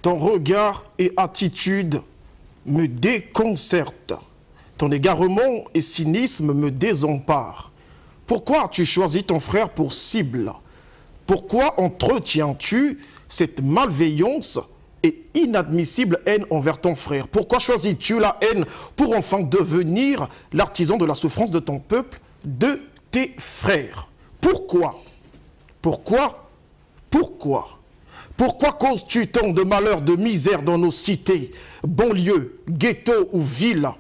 Ton regard et attitude me déconcertent. Ton égarement et cynisme me désemparent. Pourquoi as-tu choisi ton frère pour cible? Pourquoi entretiens-tu cette malveillance et inadmissible haine envers ton frère? Pourquoi choisis-tu la haine pour enfin devenir l'artisan de la souffrance de ton peuple, de tes frères? Pourquoi? Pourquoi? Pourquoi? Pourquoi causes-tu tant de malheurs, de misère dans nos cités, banlieues, ghettos ou villes?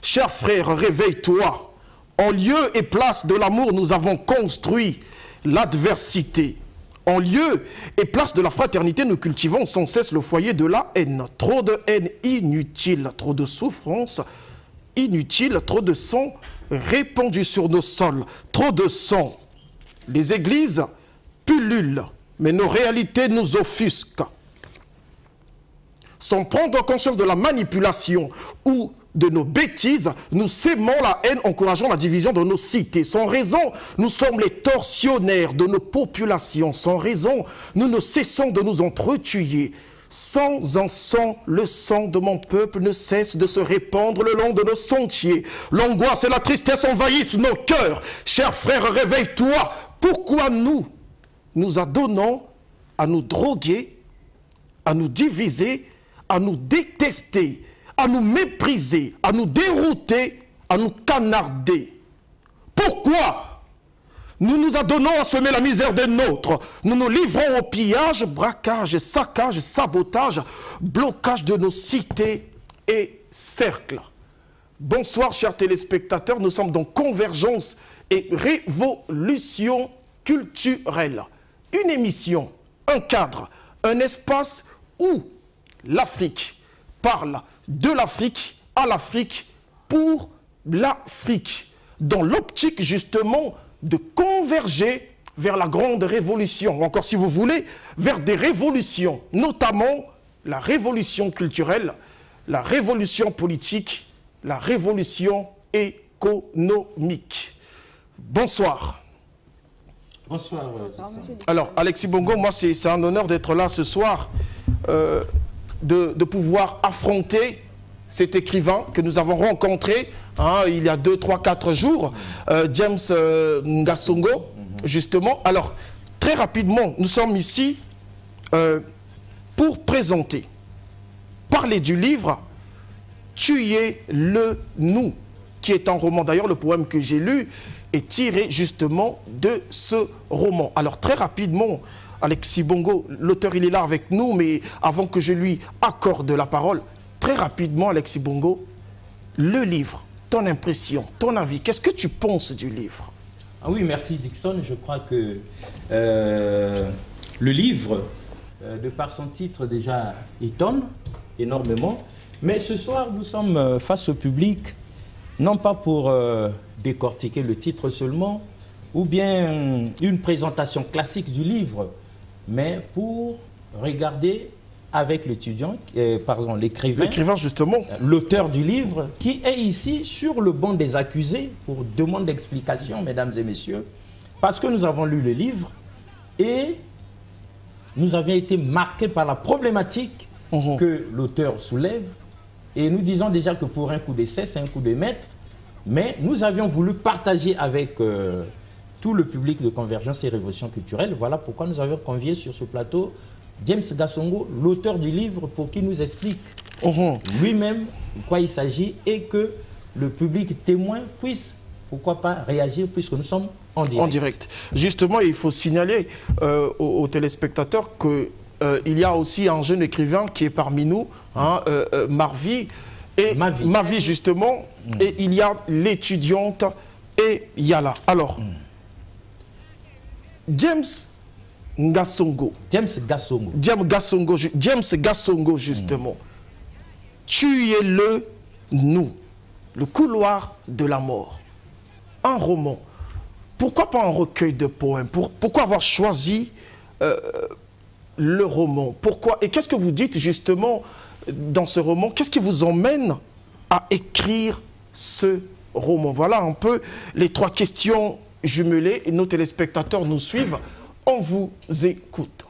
Chers frères, réveille-toi. En lieu et place de l'amour, nous avons construit l'adversité. En lieu et place de la fraternité, nous cultivons sans cesse le foyer de la haine. Trop de haine inutile, trop de souffrance inutile, trop de sang répandu sur nos sols, trop de sang. Les églises pullulent, mais nos réalités nous offusquent. Sans prendre conscience de la manipulation ou de nos bêtises, nous sémons la haine, encourageant la division de nos cités. Sans raison, nous sommes les tortionnaires de nos populations. Sans raison, nous ne cessons de nous entretuer. Sans un sang, le sang de mon peuple ne cesse de se répandre le long de nos sentiers. L'angoisse et la tristesse envahissent nos cœurs. Chers frères, réveille-toi. Pourquoi nous adonnons à nous droguer, à nous diviser, à nous détester, à nous mépriser, à nous dérouter, à nous canarder? Pourquoi nous nous adonnons à semer la misère des nôtres? Nous nous livrons au pillage, braquage, saccage, sabotage, blocage de nos cités et cercles. Bonsoir chers téléspectateurs, nous sommes dans Convergence et Révolution culturelle. Une émission, un cadre, un espace où l'Afrique parle de l'Afrique à l'Afrique pour l'Afrique, dans l'optique justement de converger vers la grande révolution, ou encore si vous voulez, vers des révolutions, notamment la révolution culturelle, la révolution politique, la révolution économique. Bonsoir. Bonsoir. Alors, Alexis Bongo, moi, c'est un honneur d'être là ce soir, de pouvoir affronter cet écrivain que nous avons rencontré il y a 2, 3, 4 jours, James Ngasongo, justement. Alors, très rapidement, nous sommes ici pour présenter, parler du livre « Tuez-le nous », qui est un roman. D'ailleurs, le poème que j'ai lu est tiré justement de ce roman. Alors, très rapidement, Alexis Bongo, l'auteur, il est là avec nous, mais avant que je lui accorde la parole, très rapidement, Alexis Bongo, le livre, ton impression, ton avis, qu'est-ce que tu penses du livre? Ah oui, merci Dixon. Je crois que le livre, de par son titre déjà, étonne énormément. Mais ce soir, nous sommes face au public, non pas pour décortiquer le titre seulement, ou bien une présentation classique du livre, mais pour regarder avec l'étudiant, pardon, l'écrivain justement, l'auteur du livre, qui est ici sur le banc des accusés pour demande d'explication, mesdames et messieurs, parce que nous avons lu le livre et nous avions été marqués par la problématique que l'auteur soulève, et nous disons déjà que pour un coup d'essai, c'est un coup de maître, mais nous avions voulu partager avec tout le public de Convergence et Révolution culturelle. Voilà pourquoi nous avions convié sur ce plateau James Ngasongo, l'auteur du livre, pour qu'il nous explique lui-même de quoi il s'agit et que le public témoin puisse, pourquoi pas, réagir puisque nous sommes en direct. En direct. Justement, il faut signaler aux téléspectateurs qu'il y a aussi un jeune écrivain qui est parmi nous, Marvi, et Mavi justement, et il y a l'étudiante et Yala. Alors, James Ngasongo. James Ngasongo. James Ngasongo, justement. Tuez-le nous. Le couloir de la mort. Un roman. Pourquoi pas un recueil de poèmes? Pourquoi avoir choisi le roman? Pourquoi? Et qu'est-ce que vous dites justement dans ce roman? Qu'est-ce qui vous emmène à écrire ce roman? Voilà un peu les 3 questions jumelées et nos téléspectateurs nous suivent. On vous écoute.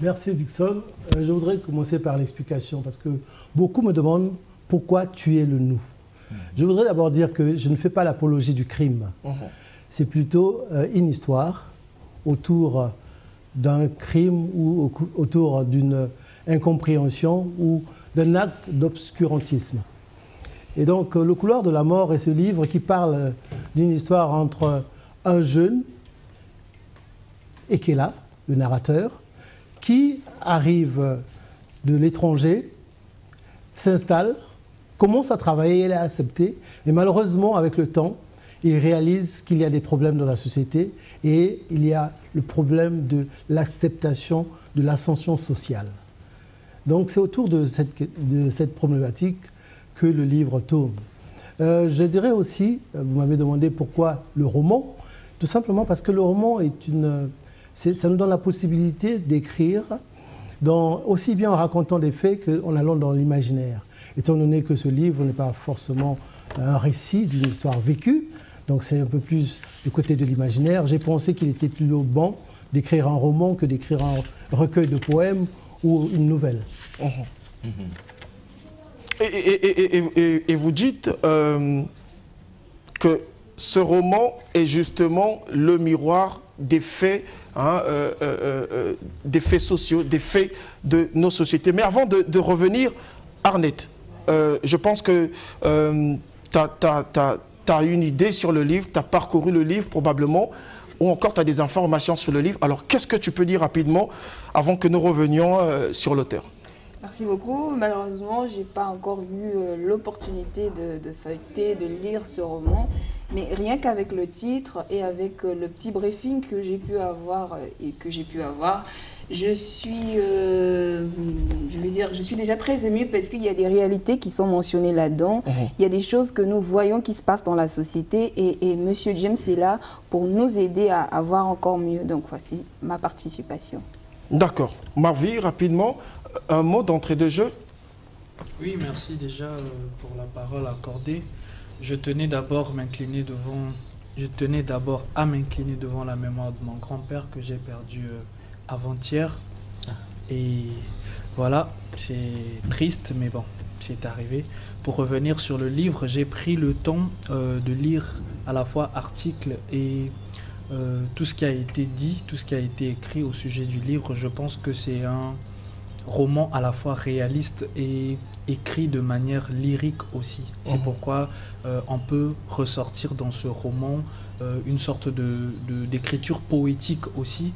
Merci Dixon. Je voudrais commencer par l'explication parce que beaucoup me demandent pourquoi tuer le nous. Je voudrais d'abord dire que je ne fais pas l'apologie du crime. C'est plutôt une histoire autour d'un crime ou autour d'une incompréhension ou d'un acte d'obscurantisme. Et donc, Le couloir de la mort est ce livre qui parle d'une histoire entre un jeune, Ekela, le narrateur, qui arrive de l'étranger, s'installe, commence à travailler, il est accepté, et malheureusement, avec le temps, il réalise qu'il y a des problèmes dans la société et il y a le problème de l'acceptation de l'ascension sociale. Donc c'est autour de cette problématique que le livre tourne. Je dirais aussi, vous m'avez demandé pourquoi le roman, tout simplement parce que le roman ça nous donne la possibilité d'écrire aussi bien en racontant des faits qu'en allant dans l'imaginaire. Étant donné que ce livre n'est pas forcément un récit d'une histoire vécue, donc c'est un peu plus du côté de l'imaginaire, j'ai pensé qu'il était plus bon d'écrire un roman que d'écrire un recueil de poèmes ou une nouvelle. Et vous dites que ce roman est justement le miroir des faits, des faits sociaux, des faits de nos sociétés. Mais avant de revenir, Arnette, je pense que tu as une idée sur le livre, tu as parcouru le livre probablement, ou encore tu as des informations sur le livre. Alors, qu'est-ce que tu peux dire rapidement avant que nous revenions sur l'auteur? Merci beaucoup. Malheureusement, je n'ai pas encore eu l'opportunité de feuilleter, de lire ce roman. Mais rien qu'avec le titre et avec le petit briefing que j'ai pu avoir je suis, je suis déjà très émue parce qu'il y a des réalités qui sont mentionnées là-dedans. Il y a des choses que nous voyons qui se passent dans la société et M. James est là pour nous aider à voir encore mieux. Donc voici ma participation. D'accord. Marvie, rapidement, un mot d'entrée de jeu? Oui, merci déjà pour la parole accordée. Je tenais d'abord à m'incliner devant la mémoire de mon grand-père que j'ai perdu avant-hier. Et voilà, c'est triste, mais bon, c'est arrivé. Pour revenir sur le livre, j'ai pris le temps de lire à la fois articles et tout ce qui a été dit, tout ce qui a été écrit au sujet du livre. Je pense que c'est un roman à la fois réaliste et écrit de manière lyrique aussi. C'est pourquoi on peut ressortir dans ce roman une sorte d'écriture poétique aussi.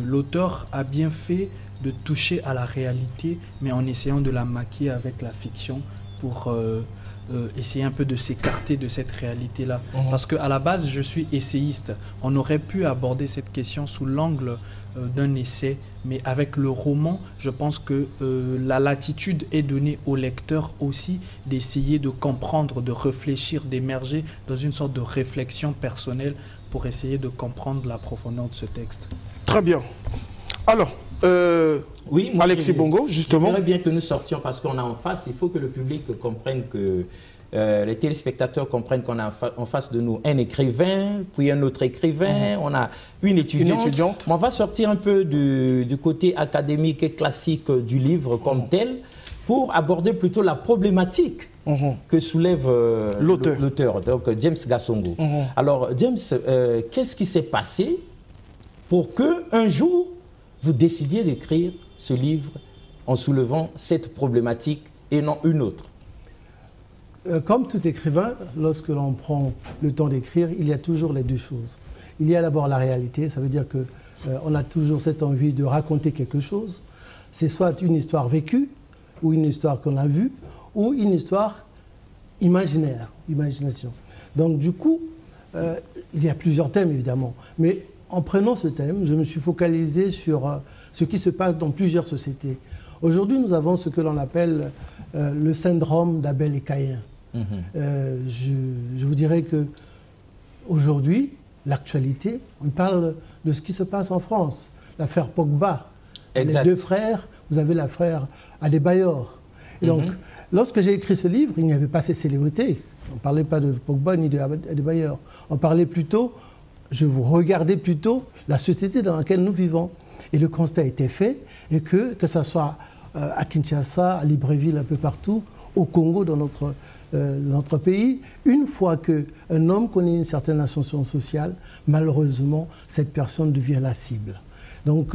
L'auteur a bien fait de toucher à la réalité, mais en essayant de la maquiller avec la fiction pour essayer un peu de s'écarter de cette réalité-là. Parce qu'à la base, je suis essayiste. On aurait pu aborder cette question sous l'angle d'un essai, mais avec le roman, je pense que la latitude est donnée au lecteur aussi d'essayer de comprendre, de réfléchir, d'émerger dans une sorte de réflexion personnelle pour essayer de comprendre la profondeur de ce texte. Très bien. Alors, oui, moi, Alexis Bongo, justement. J'aimerais bien que nous sortions parce qu'on a en face, il faut que le public comprenne que les téléspectateurs comprennent qu'on a en face de nous un écrivain, puis un autre écrivain, on a une étudiante. Mais on va sortir un peu du côté académique et classique du livre comme tel pour aborder plutôt la problématique que soulève l'auteur, donc James Gassongo. Alors, James, qu'est-ce qui s'est passé pour qu'un jour, vous décidiez d'écrire ce livre en soulevant cette problématique et non une autre? Comme tout écrivain, lorsque l'on prend le temps d'écrire, il y a toujours les deux choses. Il y a d'abord la réalité, ça veut dire qu'on a toujours cette envie de raconter quelque chose. C'est soit une histoire vécue, ou une histoire qu'on a vue, ou une histoire imaginaire, imagination. Donc du coup, il y a plusieurs thèmes évidemment, mais en prenant ce thème, je me suis focalisé sur ce qui se passe dans plusieurs sociétés. Aujourd'hui, nous avons ce que l'on appelle le syndrome d'Abel et Caïn. Je vous dirais qu'aujourd'hui, l'actualité, on parle de ce qui se passe en France. L'affaire Pogba, les deux frères, vous avez l'affaire Adebayor. Et donc, lorsque j'ai écrit ce livre, il n'y avait pas ces célébrités. On ne parlait pas de Pogba ni d'Adebayor. On parlait plutôt, je vous regardais plutôt la société dans laquelle nous vivons. Et le constat a été fait, et que ce soit à Kinshasa, à Libreville, un peu partout, au Congo, dans notre pays, une fois qu'un homme connaît une certaine ascension sociale, malheureusement, cette personne devient la cible. Donc,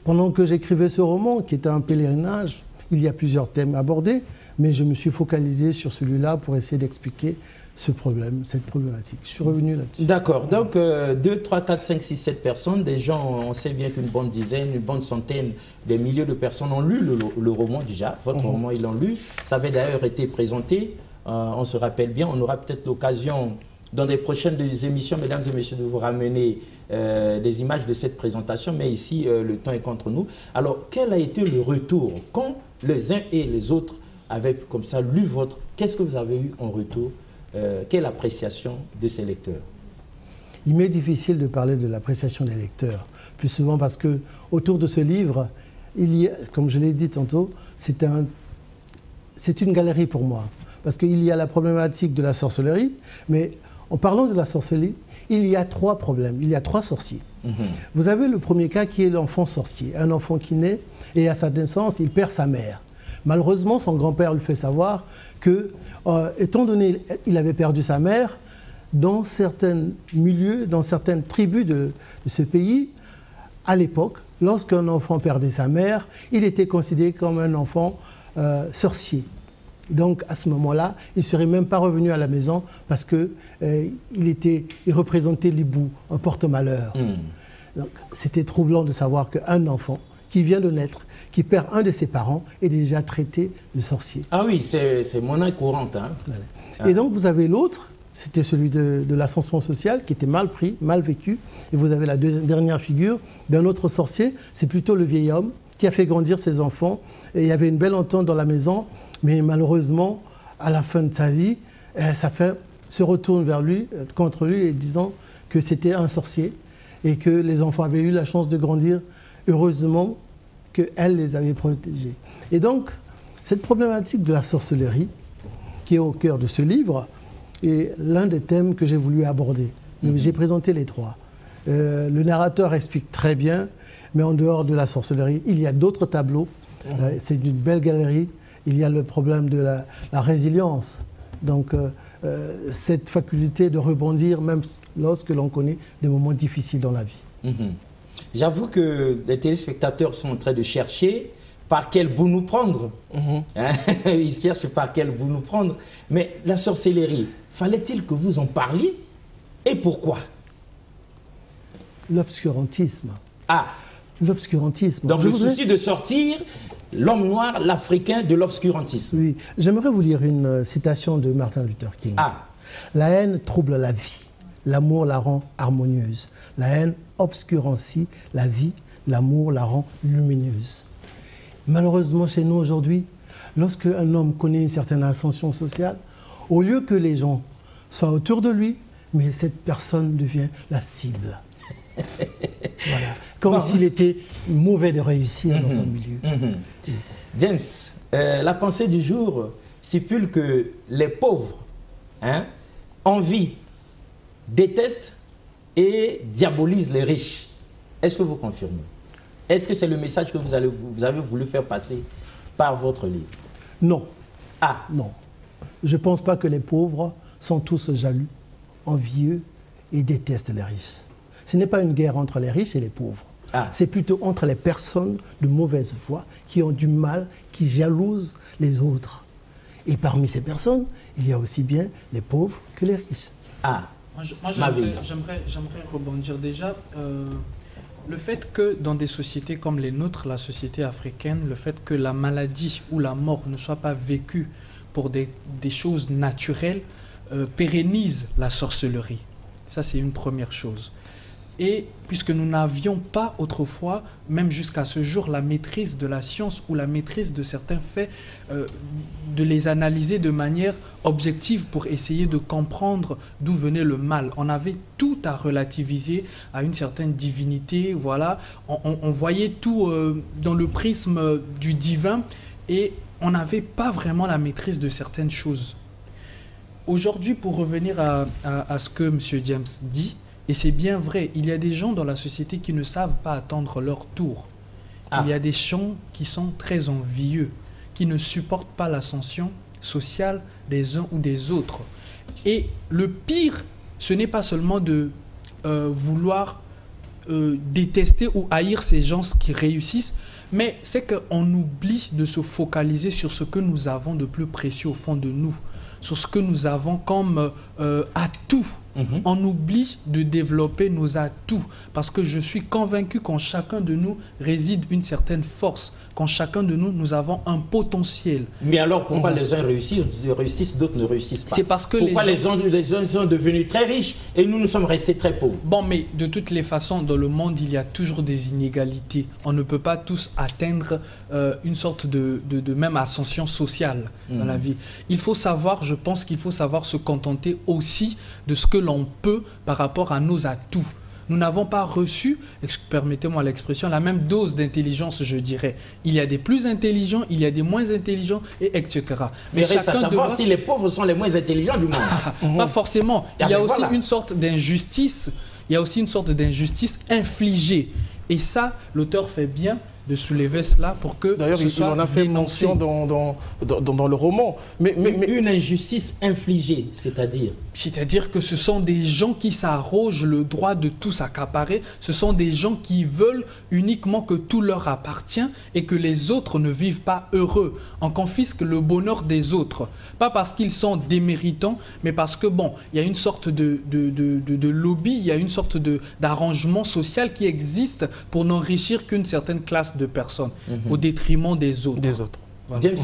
pendant que j'écrivais ce roman, qui était un pèlerinage, il y a plusieurs thèmes abordés, mais je me suis focalisé sur celui-là pour essayer d'expliquer ce problème, cette problématique. Je suis revenu là-dessus. D'accord. Donc, 2, 3, 4, 5, 6, 7 personnes, des gens, on sait bien qu'une bonne dizaine, une bonne centaine, des milliers de personnes ont lu le roman déjà. Votre roman, ils l'ont lu. Ça avait d'ailleurs été présenté. On se rappelle bien. On aura peut-être l'occasion, dans des prochaines émissions, mesdames et messieurs, de vous ramener des images de cette présentation. Mais ici, le temps est contre nous. Alors, quel a été le retour quand les uns et les autres avaient comme ça lu votre... Qu'est-ce que vous avez eu en retour? Quelle appréciation de ces lecteurs? Il m'est difficile de parler de l'appréciation des lecteurs, plus souvent parce que autour de ce livre, il y a, comme je l'ai dit tantôt, c'est une galerie pour moi. Parce qu'il y a la problématique de la sorcellerie, mais en parlant de la sorcellerie, il y a 3 problèmes, il y a 3 sorciers. Vous avez le premier cas qui est l'enfant sorcier, un enfant qui naît et à sa naissance, il perd sa mère. Malheureusement, son grand-père lui fait savoir que, étant donné qu'il avait perdu sa mère, dans certains milieux, dans certaines tribus de ce pays, à l'époque, lorsqu'un enfant perdait sa mère, il était considéré comme un enfant sorcier. Donc, à ce moment-là, il ne serait même pas revenu à la maison parce qu'il représentait l'hibou, un porte-malheur. Donc, c'était troublant de savoir qu'un enfant qui vient de naître, qui perd un de ses parents, est déjà traité de sorcier. Ah oui, c'est monnaie courante. Hein. Voilà. Et donc, vous avez l'autre, c'était celui de l'ascension sociale, qui était mal pris, mal vécu. Et vous avez la dernière figure d'un autre sorcier, c'est plutôt le vieil homme qui a fait grandir ses enfants. Et il y avait une belle entente dans la maison, mais malheureusement, à la fin de sa vie, sa femme se retourne vers lui, contre lui, et disant que c'était un sorcier et que les enfants avaient eu la chance de grandir, heureusement qu'elle les avait protégés. Et donc, cette problématique de la sorcellerie, qui est au cœur de ce livre, est l'un des thèmes que j'ai voulu aborder. J'ai présenté les 3. Le narrateur explique très bien, mais en dehors de la sorcellerie, il y a d'autres tableaux. C'est une belle galerie. Il y a le problème de la résilience. Donc, cette faculté de rebondir, même lorsque l'on connaît des moments difficiles dans la vie. J'avoue que les téléspectateurs sont en train de chercher par quel bout nous prendre. Hein? Ils cherchent par quel bout nous prendre. Mais la sorcellerie, fallait-il que vous en parliez? Et pourquoi? L'obscurantisme. Ah. L'obscurantisme. Donc le souci de sortir l'homme noir, l'Africain, de l'obscurantisme. Oui. J'aimerais vous lire une citation de Martin Luther King. Ah. La haine trouble la vie. L'amour la rend harmonieuse. La haine obscurencie la vie. L'amour la rend lumineuse. Malheureusement, chez nous aujourd'hui, lorsque un homme connaît une certaine ascension sociale, au lieu que les gens soient autour de lui, mais cette personne devient la cible. Voilà. Comme s'il était mauvais de réussir dans son milieu. James, la pensée du jour stipule que les pauvres envient, détestent et diabolisent les riches. Est-ce que vous confirmez? Est-ce que c'est le message que vous avez voulu faire passer par votre livre? Non. Ah. Non. Je ne pense pas que les pauvres sont tous jaloux, envieux et détestent les riches. Ce n'est pas une guerre entre les riches et les pauvres. Ah. C'est plutôt entre les personnes de mauvaise foi qui ont du mal, qui jalousent les autres. Et parmi ces personnes, il y a aussi bien les pauvres que les riches. Ah. Moi j'aimerais rebondir déjà. Le fait que dans des sociétés comme les nôtres, la société africaine, le fait que la maladie ou la mort ne soit pas vécue pour des choses naturelles, pérennise la sorcellerie. Ça, c'est une première chose. Et puisque nous n'avions pas autrefois, même jusqu'à ce jour, la maîtrise de la science ou la maîtrise de certains faits, de les analyser de manière objective pour essayer de comprendre d'où venait le mal. On avait tout à relativiser à une certaine divinité, voilà. On voyait tout dans le prisme du divin et on n'avait pas vraiment la maîtrise de certaines choses. Aujourd'hui, pour revenir à ce que M. James dit, Et c'est bien vrai, il y a des gens dans la société qui ne savent pas attendre leur tour. Il y a des gens qui sont très envieux, qui ne supportent pas l'ascension sociale des uns ou des autres. Et le pire, ce n'est pas seulement de vouloir détester ou haïr ces gens qui réussissent, mais c'est qu'on oublie de se focaliser sur ce que nous avons de plus précieux au fond de nous, sur ce que nous avons comme atout. On oublie de développer nos atouts parce que je suis convaincu qu'en chacun de nous réside une certaine force, qu'en chacun de nous, nous avons un potentiel. Mais alors pourquoi les uns réussissent, d'autres ne réussissent pas? C'est parce que pourquoi les uns sont devenus très riches et nous sommes restés très pauvres? Bon, mais de toutes les façons, dans le monde, il y a toujours des inégalités. On ne peut pas tous atteindre une sorte de même ascension sociale dans la vie. Il faut savoir, je pense qu'il faut savoir se contenter aussi de ce que l'on peut par rapport à nos atouts. Nous n'avons pas reçu, permettez-moi l'expression, la même dose d'intelligence, je dirais. Il y a des plus intelligents, il y a des moins intelligents, et etc. Mais reste à savoir si les pauvres sont les moins intelligents du monde. Pas forcément. Il y a aussi une sorte d'injustice. Il y a aussi une sorte d'injustice infligée. Et ça, l'auteur fait bien de soulever cela pour que ce soit en a fait dénoncé. mention dans le roman. Mais une injustice infligée, c'est-à-dire? C'est-à-dire que ce sont des gens qui s'arrogent le droit de tout s'accaparer. Ce sont des gens qui veulent uniquement que tout leur appartient et que les autres ne vivent pas heureux. On confisque le bonheur des autres. Pas parce qu'ils sont déméritants, mais parce que, bon, il y a une sorte de lobby, il y a une sorte d'arrangement social qui existe pour n'enrichir qu'une certaine classe de personnes au détriment des autres. Voilà. James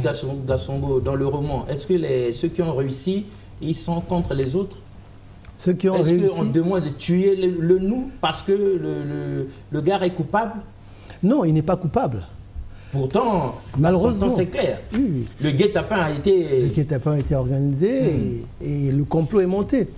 Gassongo, dans le roman, est-ce que ceux qui ont réussi, ils sont contre les autres? Ceux qui ont réussi. Est-ce qu'on demande de tuer le nous parce que le gars est coupable? Non, il n'est pas coupable. Pourtant, malheureusement, c'est clair. Oui. Le guet-apens a été... Le guet-apens a été organisé et le complot est monté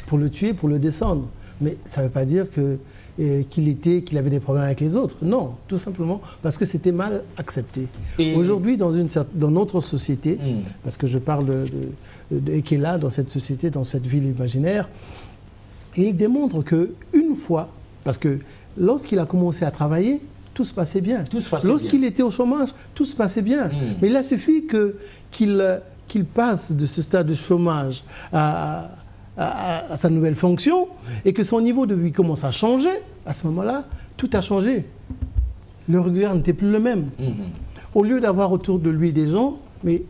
pour le tuer, pour le descendre. Mais ça ne veut pas dire qu'il avait des problèmes avec les autres. Non, tout simplement parce que c'était mal accepté. Aujourd'hui, dans notre société, parce que je parle qui est là, dans cette société, dans cette ville imaginaire, il démontre qu'une fois, parce que lorsqu'il a commencé à travailler, tout se passait bien. Lorsqu'il était au chômage, tout se passait bien. Mais il a suffi qu'il passe de ce stade de chômage à sa nouvelle fonction et que son niveau de vie commence à changer. À ce moment-là, tout a changé. Le regard n'était plus le même. Au lieu d'avoir autour de lui des gens, mais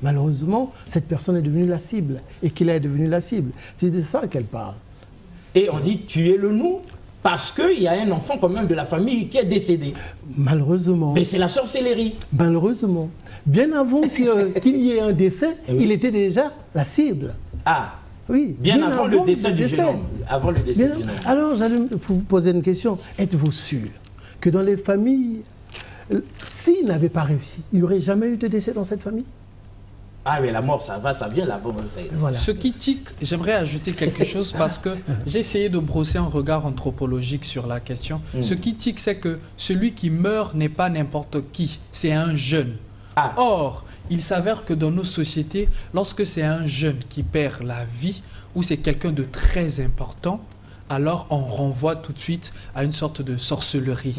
malheureusement, cette personne est devenue la cible et qu'il est devenu la cible. C'est de ça qu'elle parle. Et on dit tuez-le nous parce qu'il y a un enfant quand même de la famille qui est décédé. Malheureusement. Mais c'est la sorcellerie. Malheureusement. Bien avant qu'il y ait un décès, il était déjà la cible. Ah. Oui, bien avant le décès du jeune homme. Avant le décès du jeune homme. Alors, j'allais vous poser une question. Êtes-vous sûr que dans les familles, s'il n'avait pas réussi, il n'y aurait jamais eu de décès dans cette famille? Ah, mais la mort, ça va, ça vient, la mort. Voilà. Ce qui tique, j'aimerais ajouter quelque chose parce que j'ai essayé de brosser un regard anthropologique sur la question. Ce qui tique, c'est que celui qui meurt n'est pas n'importe qui, c'est un jeune. Or, il s'avère que dans nos sociétés, lorsque c'est un jeune qui perd la vie ou c'est quelqu'un de très important, alors on renvoie tout de suite à une sorte de sorcellerie.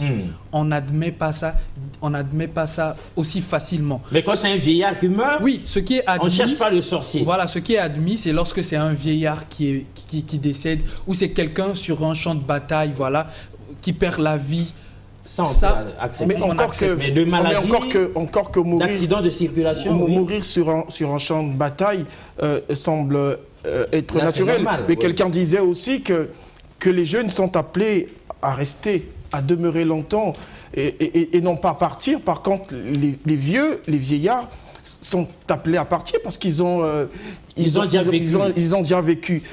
On n'admet pas ça aussi facilement. Mais quand c'est un vieillard qui meurt, oui, ce qui est admis, on ne cherche pas le sorcier. Voilà, ce qui est admis, c'est lorsque c'est un vieillard qui décède ou c'est quelqu'un sur un champ de bataille, voilà, qui perd la vie. Ça, mais encore de maladies, encore que mourir, d'accidents de circulation, mourir sur un champ de bataille semble être naturel. Normal, mais quelqu'un disait aussi que les jeunes sont appelés à rester, à demeurer longtemps et non pas partir. Par contre, les vieillards sont appelés à partir parce qu'ils ont déjà vécu.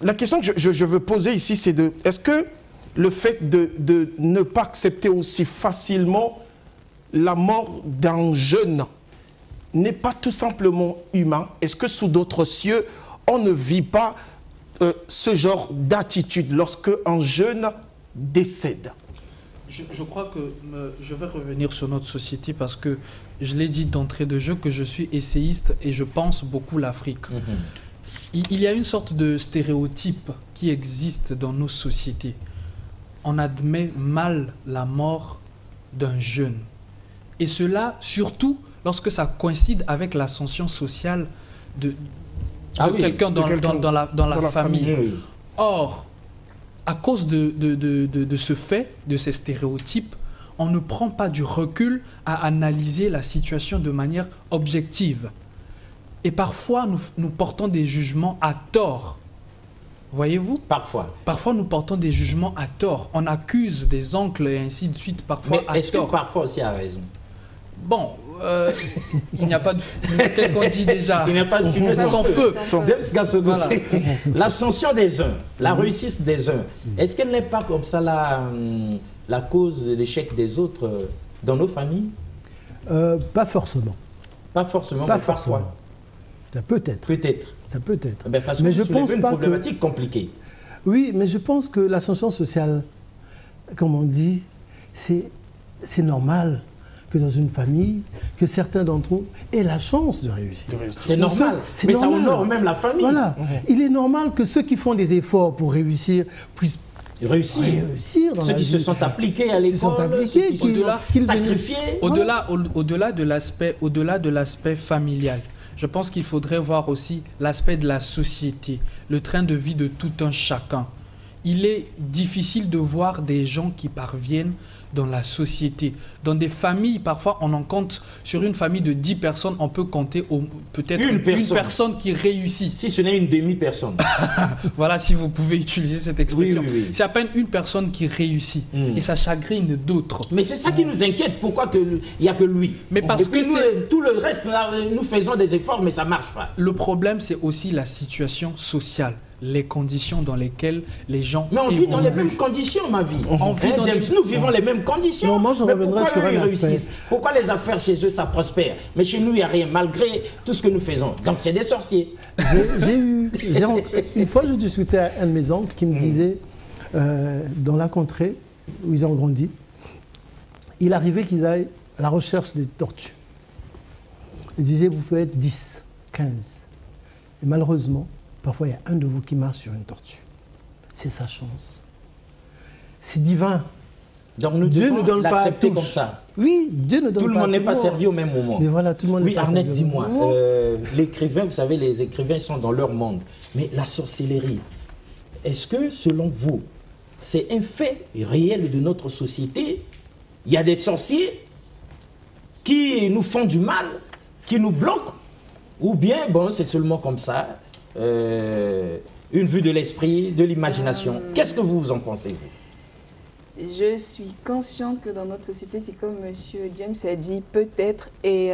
La question que je veux poser ici, c'est est-ce que le fait de ne pas accepter aussi facilement la mort d'un jeune n'est pas tout simplement humain? Est-ce que sous d'autres cieux, on ne vit pas ce genre d'attitude lorsque un jeune décède? Je crois que je vais revenir sur notre société parce que je l'ai dit d'entrée de jeu que je suis essayiste et je pense beaucoup l'Afrique. il y a une sorte de stéréotype qui existe dans nos sociétés. On admet mal la mort d'un jeune. Et cela, surtout, lorsque ça coïncide avec l'ascension sociale de quelqu'un dans la famille. Oui. Or, à cause de ce fait, de ces stéréotypes, on ne prend pas du recul à analyser la situation de manière objective. Et parfois, nous portons des jugements à tort. Voyez-vous? Parfois. Parfois, nous portons des jugements à tort. On accuse des oncles et ainsi de suite, parfois à tort. Mais est-ce que parfois aussi a raison? Bon, il n'y a pas de... Qu'est-ce qu'on dit déjà? Il n'y a pas de fumée sans feu. James Gassogo. Voilà. L'ascension des uns, la réussite des uns, est-ce qu'elle n'est pas comme ça la cause de l'échec des autres dans nos familles? Pas forcément. Pas forcément, Pas mais forcément. parfois. Ça peut être. Peut-être. Ça peut être. Ben parce que Mais vous je soulevez pense une pas que- problématique compliquée. Oui, mais je pense que l'ascension sociale, comme on dit, c'est normal que dans une famille, que certains d'entre eux aient la chance de réussir. C'est normal, C'est mais ça normal. honore même la famille. Voilà. Il est normal que ceux qui font des efforts pour réussir puissent réussir dans Ceux la qui se vie. sont appliqués à Qui sont l'école, appliqués, ceux qui se sont qu'ils sacrifiés. Au-delà de l'aspect familial, je pense qu'il faudrait voir aussi l'aspect de la société, le train de vie de tout un chacun. Il est difficile de voir des gens qui parviennent dans la société. Dans des familles, parfois, on en compte, sur une famille de 10 personnes, on peut compter peut-être une personne qui réussit. Si ce n'est une demi-personne. Voilà, si vous pouvez utiliser cette expression. Oui. C'est à peine une personne qui réussit. Et ça chagrine d'autres. Mais c'est ça qui nous inquiète. Pourquoi il n'y a que lui? Mais parce Et puis que nous, tout le reste, là, nous faisons des efforts, mais ça ne marche pas. Le problème, c'est aussi la situation sociale, les conditions dans lesquelles les gens Mais on vit dans évoluent. les mêmes conditions, ma vie. On vit dans James, des- nous vivons les mêmes conditions. Non, moi, je mais reviendrai pourquoi sur eux, un ils aspect. réussissent? Pourquoi les affaires chez eux, ça prospère? Mais chez nous, il n'y a rien, malgré tout ce que nous faisons. Donc, c'est des sorciers. Une fois, je discutais avec un de mes oncles qui me disait, dans la contrée où ils ont grandi, il arrivait qu'ils aillent à la recherche des tortues. Il disait, vous pouvez être 10, 15. Et malheureusement, parfois, il y a un de vous qui marche sur une tortue. C'est sa chance. C'est divin. Donc, nous Dieu devons ne donne pas à l'accepter tous. comme ça. Oui, Dieu ne donne pas Tout le monde à n'est tout pas le monde. servi au même moment. Mais voilà, tout le monde Oui, n'est pas Arnett, servi au dis-moi, même moment. l'écrivain, vous savez, les écrivains sont dans leur monde. Mais la sorcellerie, est-ce que, selon vous, c'est un fait réel de notre société? Il y a des sorciers qui nous font du mal, qui nous bloquent? Ou bien, bon, c'est seulement comme ça, une vue de l'esprit, de l'imagination. Qu'est-ce que vous en pensez, vous? Je suis consciente que dans notre société, c'est comme M. James a dit, peut-être, et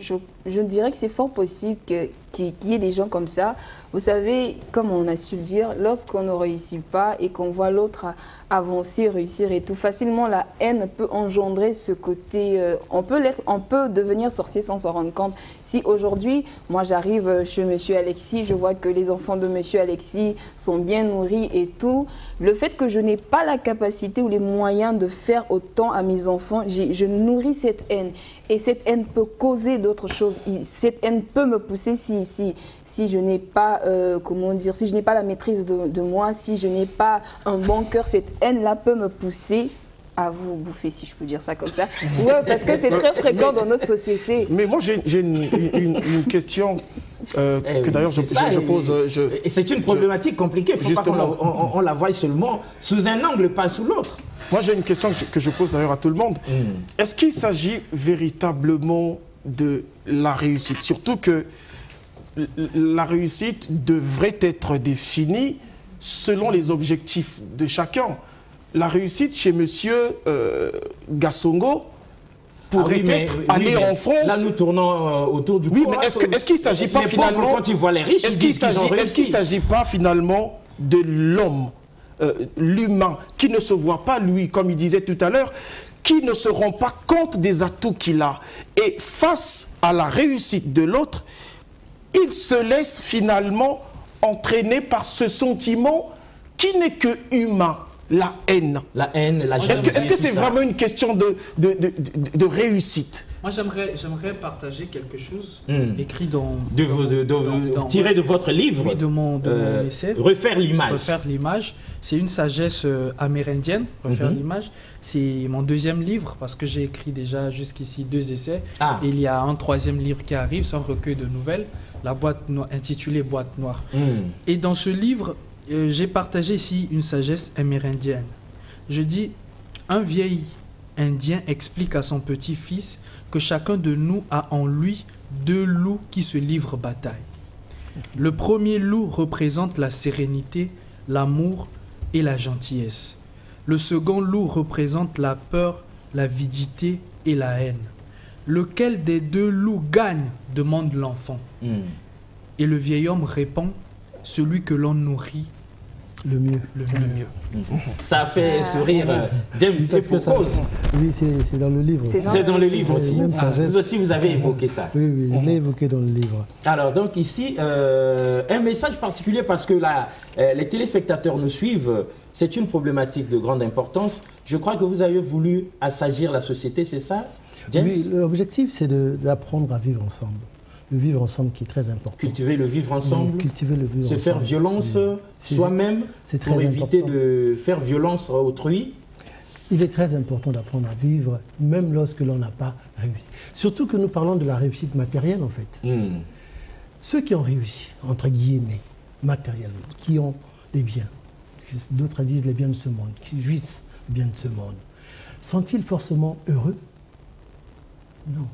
je dirais que c'est fort possible qu'il y ait des gens comme ça. Vous savez, comme on a su le dire, lorsqu'on ne réussit pas et qu'on voit l'autre avancer, réussir et tout, facilement la haine peut engendrer ce côté, on peut devenir sorcier sans s'en rendre compte. Si aujourd'hui, moi j'arrive chez M. Alexis, je vois que les enfants de M. Alexis sont bien nourris et tout, le fait que je n'ai pas la capacité ou les moyens de faire autant à mes enfants, je nourris cette haine. Et cette haine peut causer d'autres choses. Cette haine peut me pousser si je n'ai pas, comment dire, si je n'ai pas la maîtrise de moi, si je n'ai pas un bon cœur, cette haine-là peut me pousser à vous bouffer, si je peux dire ça comme ça. Ouais, parce que c'est très fréquent dans notre société. Mais moi, j'ai une question que d'ailleurs je pose. Et c'est une problématique compliquée. Il faut pas qu'on la voie seulement sous un angle, pas sous l'autre. Moi, j'ai une question que je pose d'ailleurs à tout le monde. Est-ce qu'il s'agit véritablement de la réussite? Surtout que la réussite devrait être définie selon les objectifs de chacun. La réussite chez monsieur Gassongo pourrait être aller en France. Là, nous tournons autour du pot. Oui, mais est-ce qu'il ne s'agit pas finalement... Quand ils voient les riches, est-ce qu'il ne s'agit pas finalement de l'homme, l'humain, qui ne se voit pas, lui, comme il disait tout à l'heure, qui ne se rend pas compte des atouts qu'il a. Et face à la réussite de l'autre, il se laisse finalement entraîner par ce sentiment qui n'est que humain, la haine. La haine, la jalousie. Est-ce que c'est vraiment une question de réussite? Moi, j'aimerais partager quelque chose écrit tiré de votre livre. Oui, de mon essai. Refaire l'image. Refaire l'image. C'est une sagesse amérindienne, Refaire l'image. C'est mon deuxième livre parce que j'ai écrit déjà jusqu'ici 2 essais. Et il y a un 3e livre qui arrive, c'est un recueil de nouvelles, intitulé Boîte Noire. Et dans ce livre, j'ai partagé ici une sagesse amérindienne. Je dis, un vieil Indien explique à son petit-fils que chacun de nous a en lui 2 loups qui se livrent bataille. Le premier loup représente la sérénité, l'amour et la gentillesse. Le second loup représente la peur, l'avidité et la haine. Lequel des 2 loups gagne, demande l'enfant. Et le vieil homme répond, celui que l'on nourrit le mieux. Le mieux. Ça a fait sourire James, et pour cause. Oui, c'est dans le livre. C'est dans le livre aussi. Vous aussi, vous avez évoqué ça. Oui, je l'ai évoqué dans le livre. Alors, donc ici, un message particulier parce que les téléspectateurs nous suivent. C'est une problématique de grande importance. Je crois que vous avez voulu assagir la société, c'est ça, James? Oui, l'objectif, c'est d'apprendre à vivre ensemble. Le vivre ensemble qui est très important. Cultiver le vivre ensemble, cultiver le vivre ensemble. Se faire violence soi-même pour éviter de faire violence à autrui. Il est très important d'apprendre à vivre, même lorsque l'on n'a pas réussi. Surtout que nous parlons de la réussite matérielle, en fait. Ceux qui ont réussi, entre guillemets, matériellement, qui ont des biens, d'autres disent les biens de ce monde, qui jouissent bien de ce monde, sont-ils forcément heureux? Non.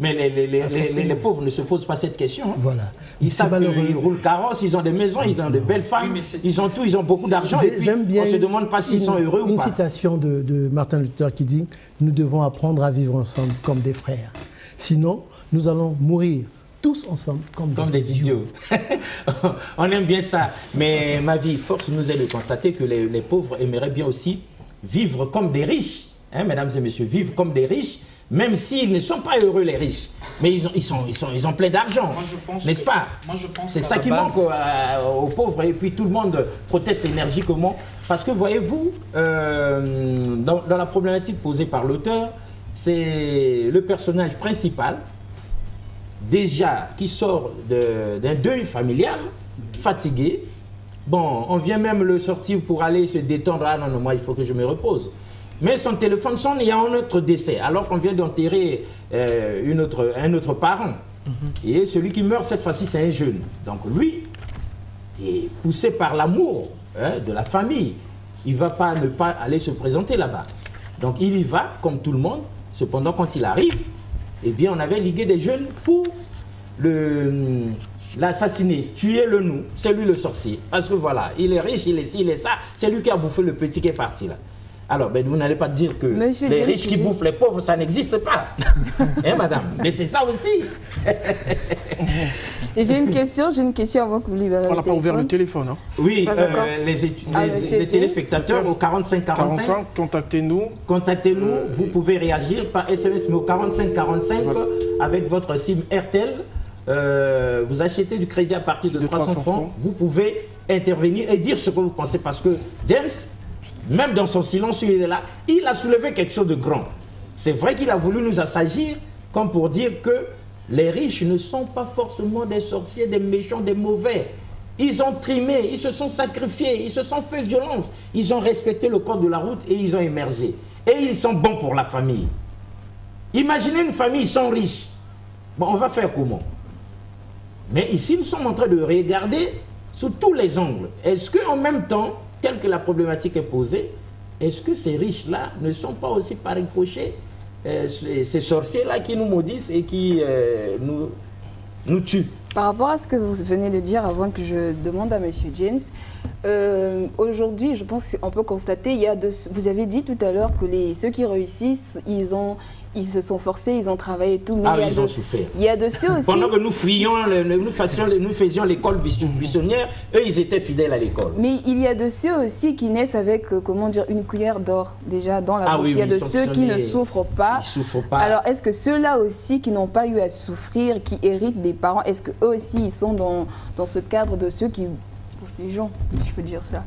Mais les pauvres ne se posent pas cette question. Hein. Voilà. Ils savent qu'ils roulent carrosse, ils ont des maisons, ils ont de belles femmes, ils ont tout, ils ont beaucoup d'argent. Et puis, on ne se demande pas s'ils sont heureux ou pas. Une citation de Martin Luther qui dit « Nous devons apprendre à vivre ensemble comme des frères. Sinon, nous allons mourir tous ensemble comme des idiots. » On aime bien ça. Mais ma vie, force nous est de constater que les pauvres aimeraient bien aussi vivre comme des riches. Hein, mesdames et messieurs, vivre comme des riches. Même s'ils ne sont pas heureux, les riches. Mais ils ont plein d'argent, n'est-ce pas? C'est ça qui manque aux pauvres. Et puis tout le monde proteste énergiquement. Parce que voyez-vous, dans la problématique posée par l'auteur, c'est le personnage principal, déjà qui sort d'un deuil familial, fatigué. Bon, on vient même le sortir pour aller se détendre. Ah non, moi il faut que je me repose. Mais son téléphone sonne, il y a un autre décès, alors qu'on vient d'enterrer un autre parent. Et celui qui meurt cette fois-ci, c'est un jeune. Donc lui, est poussé par l'amour de la famille. Il ne va pas ne pas aller se présenter là-bas. Donc il y va, comme tout le monde. Cependant, quand il arrive, eh bien, on avait ligué des jeunes pour l'assassiner, tuer le nous. C'est lui le sorcier. Parce que voilà, il est riche, il est ci, il est ça. C'est lui qui a bouffé le petit qui est parti là. Alors, ben, vous n'allez pas dire que les riches qui bouffent les pauvres, ça n'existe pas. Hein, madame? Mais c'est ça aussi. J'ai une question avant que vous libérez. On n'a pas ouvert le téléphone. Hein. Oui, les téléspectateurs au 4545. Contactez-nous. Contactez-nous, vous pouvez réagir par SMS, mais au 4545 avec votre SIM RTL. Vous achetez du crédit à partir de 300 francs. Vous pouvez intervenir et dire ce que vous pensez parce que James, même dans son silence, il est là, il a soulevé quelque chose de grand. C'est vrai qu'il a voulu nous assagir comme pour dire que les riches ne sont pas forcément des sorciers, des méchants, des mauvais. Ils ont trimé, ils se sont sacrifiés, ils se sont fait violence. Ils ont respecté le code de la route et ils ont émergé. Et ils sont bons pour la famille. Imaginez une famille, ils sont riches. Bon, on va faire comment? Mais ici, nous sommes en train de regarder sous tous les angles. Est-ce qu'en même temps, tel que la problématique est posée, est-ce que ces riches-là ne sont pas aussi par ricochet ces sorciers-là qui nous maudissent et qui nous tuent? Par rapport à ce que vous venez de dire avant que je demande à M. James, aujourd'hui, je pense qu'on peut constater, vous avez dit tout à l'heure que ceux qui réussissent, ils se sont forcés, ils ont travaillé et tout. Mais ils ont souffert. Il y a de ceux aussi... Pendant que nous fuyions, nous faisions l'école buissonnière, eux, ils étaient fidèles à l'école. Mais il y a de ceux aussi qui naissent avec, comment dire, une cuillère d'or déjà dans la bouche. Il y a de ceux qui ne souffrent pas. Ils souffrent pas. Alors, est-ce que ceux-là aussi qui n'ont pas eu à souffrir, qui héritent des parents, est-ce qu'eux aussi, ils sont dans ce cadre de ceux qui... les gens, je peux dire ça.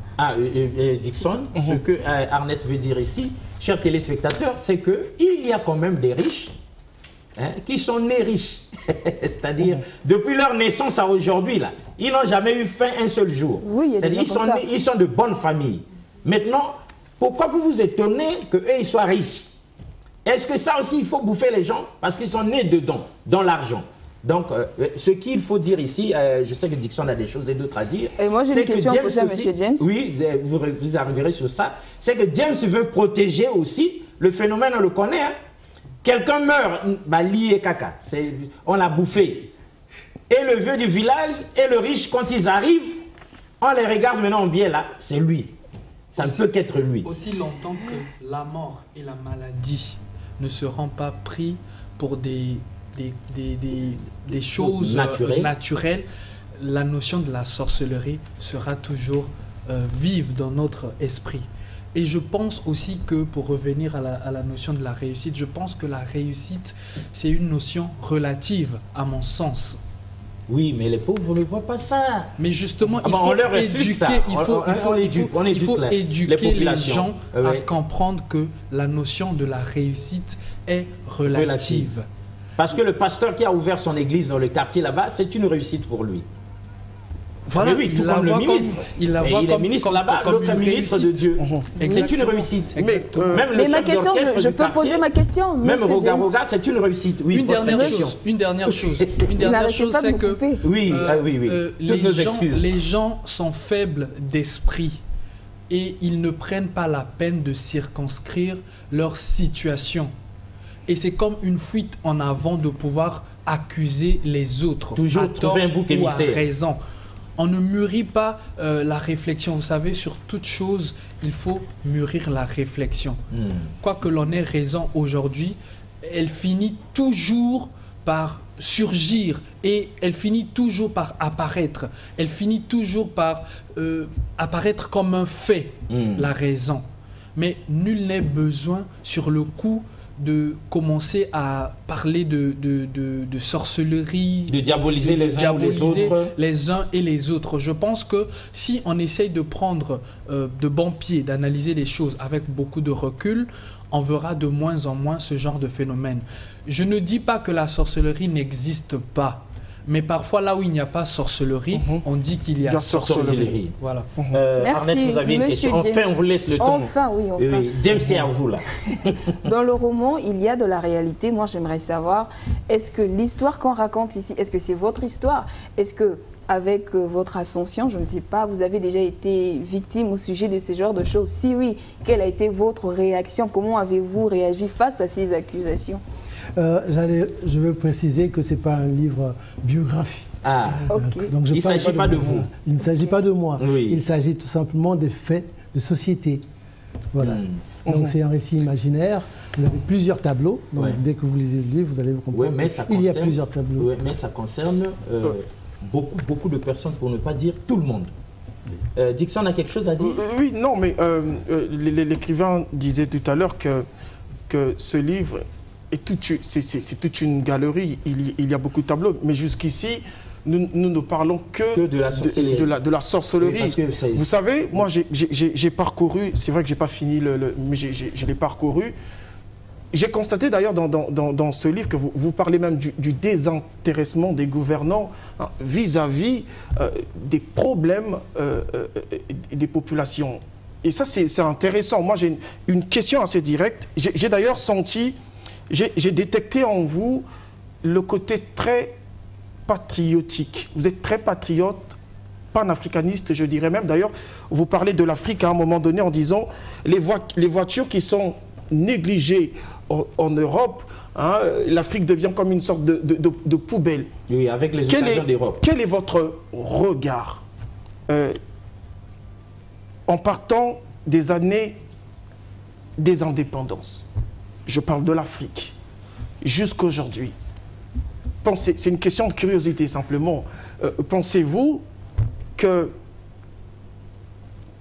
Dixon, ce que Arnett veut dire ici, chers téléspectateurs, c'est qu'il y a quand même des riches hein, qui sont nés riches. C'est-à-dire, depuis leur naissance à aujourd'hui, là, ils n'ont jamais eu faim un seul jour. Oui, ils sont de bonnes familles. Maintenant, pourquoi vous vous étonnez qu'eux, ils soient riches? Est-ce que ça aussi, il faut bouffer les gens? Parce qu'ils sont nés dedans, dans l'argent. Donc, ce qu'il faut dire ici, je sais que Dixon a des choses et d'autres à dire. Et moi, j'ai une question à poser à M. James. Oui, vous arriverez sur ça. C'est que James veut protéger aussi, le phénomène, on le connaît, hein. Quelqu'un meurt, bah, lié caca, on l'a bouffé. Et le vieux du village et le riche, quand ils arrivent, on les regarde maintenant en biais là, c'est lui. Ça ne peut qu'être lui. Aussi longtemps que la mort et la maladie ne seront pas pris pour des choses naturelles, la notion de la sorcellerie sera toujours vive dans notre esprit. Et je pense aussi que, pour revenir à la notion de la réussite, je pense que la réussite, c'est une notion relative, à mon sens. Oui, mais les pauvres ne voient pas ça. Mais justement, il faut éduquer les gens à comprendre que la notion de la réussite est relative. Parce que le pasteur qui a ouvert son église dans le quartier là-bas, c'est une réussite pour lui. Voilà, mais oui, tout comme le ministre. Il est ministre là-bas, l'autre est ministre de Dieu. C'est une réussite. Mais ma question, je peux poser ma question. Même Roga, c'est une réussite. Oui, une dernière chose, c'est que les gens sont faibles d'esprit et ils ne prennent pas la peine de circonscrire leur situation. Et c'est comme une fuite en avant de pouvoir accuser les autres. Toujours trouver un bouc émissaire. Ou à raison. On ne mûrit pas la réflexion. Vous savez, sur toute chose, il faut mûrir la réflexion. Quoi que l'on ait raison aujourd'hui, elle finit toujours par surgir et elle finit toujours par apparaître. Elle finit toujours par apparaître comme un fait, la raison. Mais nul n'est besoin sur le coup de commencer à parler de sorcellerie, de diaboliser les uns et les autres. Je pense que si on essaye de prendre de bons pieds, d'analyser les choses avec beaucoup de recul, on verra de moins en moins ce genre de phénomène. Je ne dis pas que la sorcellerie n'existe pas. Mais parfois, là où il n'y a pas sorcellerie, on dit qu'il y a sorcellerie. Voilà. Arnette, vous avez une question. Enfin, on vous laisse le temps. Enfin, oui. James, c'est à vous, là. Dans le roman, il y a de la réalité. Moi, j'aimerais savoir, est-ce que l'histoire qu'on raconte ici, est-ce que c'est votre histoire? Est-ce que, avec votre ascension, je ne sais pas, vous avez déjà été victime au sujet de ce genre de choses? Si oui, quelle a été votre réaction? Comment avez-vous réagi face à ces accusations? Je veux préciser que ce n'est pas un livre biographie. Okay. Donc il ne s'agit pas de vous. Il ne s'agit pas de moi. Oui. Il s'agit tout simplement des faits de société. Voilà. Donc c'est un récit imaginaire. Vous avez plusieurs tableaux. Donc dès que vous lisez le livre, vous allez vous comprendre. Il y a plusieurs tableaux. Oui, mais ça concerne beaucoup de personnes, pour ne pas dire tout le monde. Dixon a quelque chose à dire? Oui, non, mais l'écrivain disait tout à l'heure que ce livre... C'est toute une galerie, il y a beaucoup de tableaux, mais jusqu'ici, nous ne parlons que de la sorcellerie. Oui, vous savez, moi j'ai parcouru, c'est vrai que je n'ai pas fini, mais je l'ai parcouru. J'ai constaté d'ailleurs dans ce livre que vous parlez même du désintéressement des gouvernants vis-à-vis des problèmes des populations. Et ça, c'est intéressant. Moi, j'ai une question assez directe. J'ai d'ailleurs senti... J'ai détecté en vous le côté très patriotique. Vous êtes très patriote, panafricaniste, je dirais même. D'ailleurs, vous parlez de l'Afrique à un moment donné en disant les voitures qui sont négligées en Europe, hein, l'Afrique devient comme une sorte de poubelle. Oui, avec les occasions d'Europe. Quel est votre regard en partant des années des indépendances? Je parle de l'Afrique, jusqu'à aujourd'hui. C'est une question de curiosité simplement. Pensez-vous que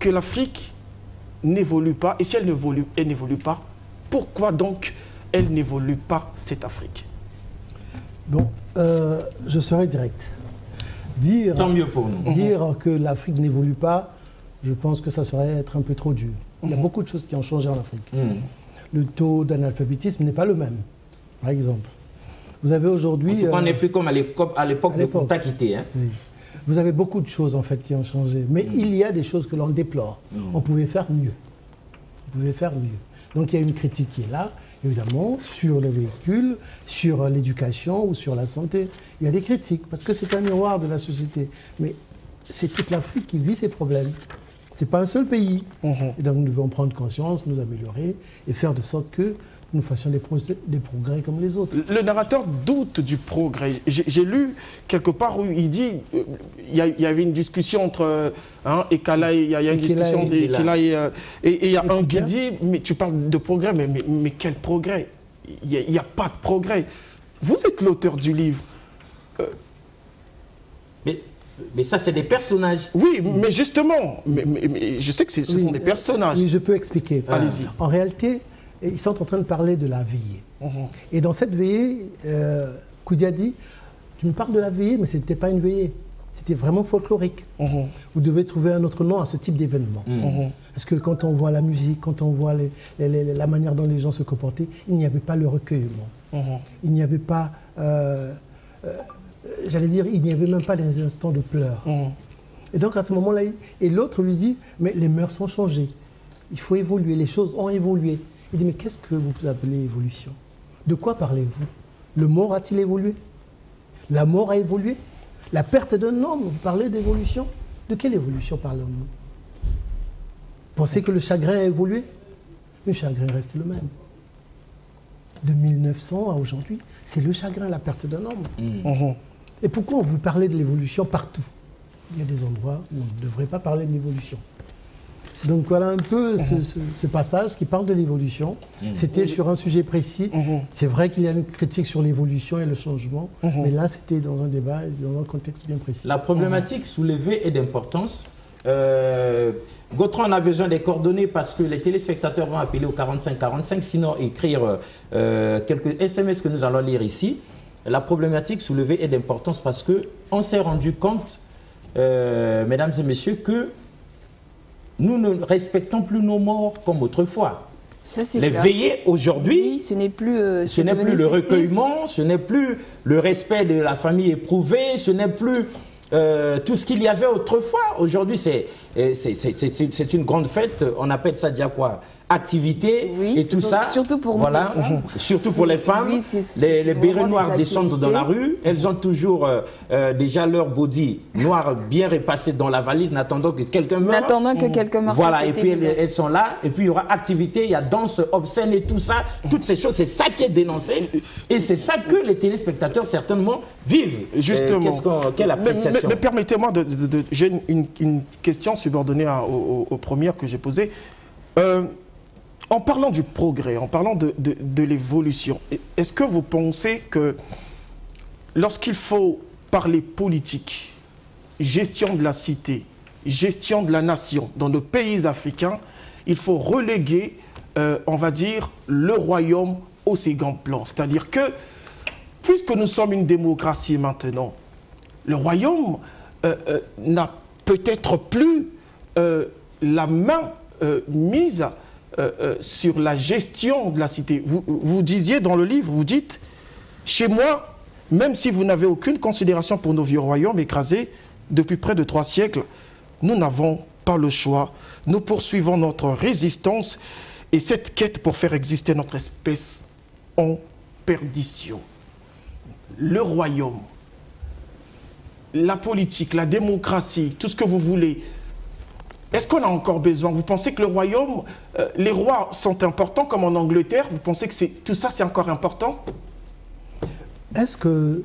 l'Afrique n'évolue pas? Et si elle n'évolue pas, pourquoi donc elle n'évolue pas, cette Afrique? Bon, je serai direct. Tant mieux pour nous. Dire que l'Afrique n'évolue pas, je pense que ça serait être un peu trop dur. Il y a beaucoup de choses qui ont changé en Afrique. Le taux d'analphabétisme n'est pas le même, par exemple. Vous avez aujourd'hui... on n'est plus comme à l'époque de Kunta Kinte. Hein. Oui. Vous avez beaucoup de choses en fait qui ont changé. Mais il y a des choses que l'on déplore. On pouvait faire mieux. On pouvait faire mieux. Donc il y a une critique qui est là, évidemment, sur les véhicules, sur l'éducation ou sur la santé. Il y a des critiques parce que c'est un miroir de la société. Mais c'est toute l'Afrique qui vit ces problèmes. Ce n'est pas un seul pays. Et donc nous devons prendre conscience, nous améliorer et faire de sorte que nous fassions des progrès comme les autres. Le narrateur doute du progrès. J'ai lu quelque part où il dit il y avait une discussion entre Ekala, il y a une discussion d'Ekala et il y a un qui dit mais tu parles de progrès, mais quel progrès? Il n'y a pas de progrès. Vous êtes l'auteur du livre. Mais ça, c'est des personnages. Oui, mais justement, mais je sais que ce sont des personnages. Oui, je peux expliquer. Allez-y. En réalité, ils sont en train de parler de la veillée. Et dans cette veillée, Koudia dit, tu me parles de la veillée, mais ce n'était pas une veillée. C'était vraiment folklorique. Vous devez trouver un autre nom à ce type d'événement. Parce que quand on voit la musique, quand on voit la manière dont les gens se comportaient, il n'y avait pas le recueillement. Il n'y avait pas... j'allais dire, il n'y avait même pas des instants de pleurs. Et donc à ce moment-là, et l'autre lui dit, mais les mœurs sont changées. Il faut évoluer, les choses ont évolué. Il dit, mais qu'est-ce que vous appelez évolution? De quoi parlez-vous? Le mort a-t-il évolué? La mort a évolué? La perte d'un homme, vous parlez d'évolution? De quelle évolution parlons-nous? Pensez que le chagrin a évolué? Le chagrin reste le même. De 1900 à aujourd'hui, c'est le chagrin, la perte d'un homme. Et pourquoi on veut parler de l'évolution partout? Il y a des endroits où on ne devrait pas parler de l'évolution. Donc voilà un peu ce passage qui parle de l'évolution. C'était sur un sujet précis. C'est vrai qu'il y a une critique sur l'évolution et le changement, mais là c'était dans un débat, dans un contexte bien précis. La problématique soulevée est d'importance. Gautran a besoin des coordonnées parce que les téléspectateurs vont appeler au 45-45, sinon écrire quelques SMS que nous allons lire ici. La problématique soulevée est d'importance parce qu'on s'est rendu compte, mesdames et messieurs, que nous ne respectons plus nos morts comme autrefois. Les veillées aujourd'hui, oui, ce n'est plus, le recueillement, ce n'est plus le respect de la famille éprouvée, ce n'est plus tout ce qu'il y avait autrefois. Aujourd'hui, c'est une grande fête. On appelle ça déjà quoi? Activité, oui, et tout ça. Surtout pour voilà, surtout pour les femmes. Oui, les bérets noirs descendent dans la rue. Elles ont toujours déjà leur body noir bien repassé dans la valise, n'attendant que quelqu'un meure. N'attendant que quelqu'un meure. Voilà, et puis elles sont là. Et puis il y aura activité, il y a danse obscène et tout ça. Toutes ces choses, c'est ça qui est dénoncé. Et c'est ça que les téléspectateurs, certainement, vivent. Justement. Quelle appréciation? Mais permettez-moi, j'ai une question subordonnée aux premières que j'ai posées. En parlant du progrès, en parlant de l'évolution, est-ce que vous pensez que lorsqu'il faut parler politique, gestion de la cité, gestion de la nation dans nos pays africains, il faut reléguer, on va dire, le royaume au second plan? C'est-à-dire que, puisque nous sommes une démocratie maintenant, le royaume n'a peut-être plus la main mise sur la gestion de la cité. Vous disiez dans le livre, vous dites, chez moi, même si vous n'avez aucune considération pour nos vieux royaumes écrasés depuis près de 3 siècles, nous n'avons pas le choix. Nous poursuivons notre résistance et cette quête pour faire exister notre espèce en perdition. Le royaume, la politique, la démocratie, tout ce que vous voulez. Est-ce qu'on a encore besoin? Vous pensez que le royaume, les rois sont importants comme en Angleterre? Vous pensez que tout ça c'est encore important? Est-ce que,